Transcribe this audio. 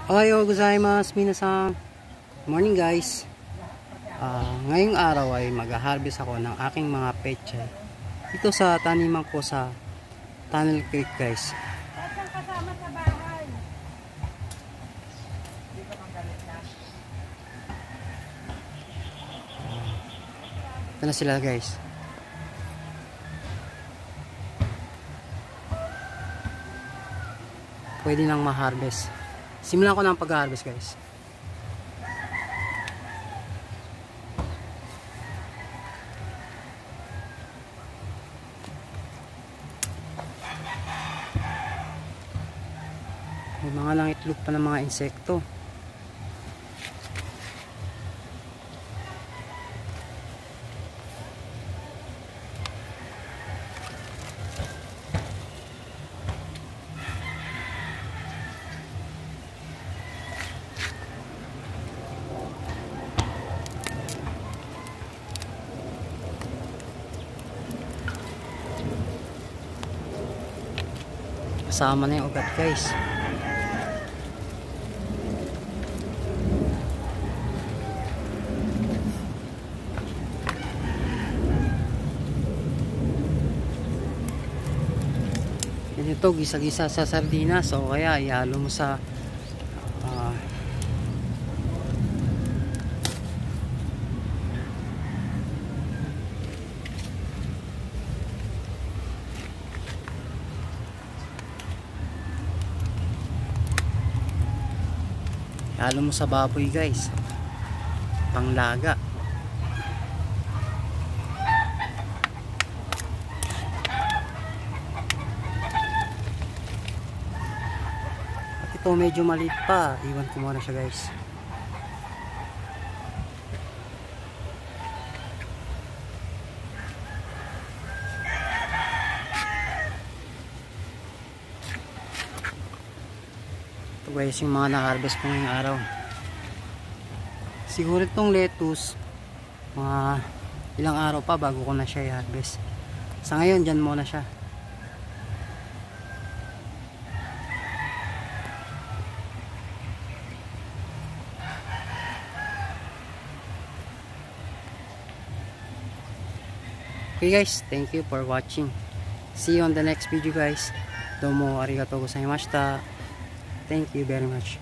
Ohayo gozaimasu minasan. Morning guys. Ngayong araw ay mag-harvest ako ng aking mga pechay dito sa taniman ko sa Tunnel Creek guys. Kasama sa bahay. Ito na sila guys. Pwede nang ma-harvest. Simulan ko na ang pag-harvest guys. May mga nangitlog pa ng mga insekto. Kasama na yung ugat guys. Ito gisa-gisa sa sardinas o kaya ihalo mo sa baboy guys, panglaga. Ito medyo maliit pa, iwan ko muna siya guys. Ito guys yung mga na-harvest ko ngayong araw. Siguro itong lettuce mga ilang araw pa bago ko na siya i-harvest. Sa ngayon dyan muna siya. Okay guys, thank you for watching. See you on the next video guys. Domo arigatou gozaimashita. Thank you very much.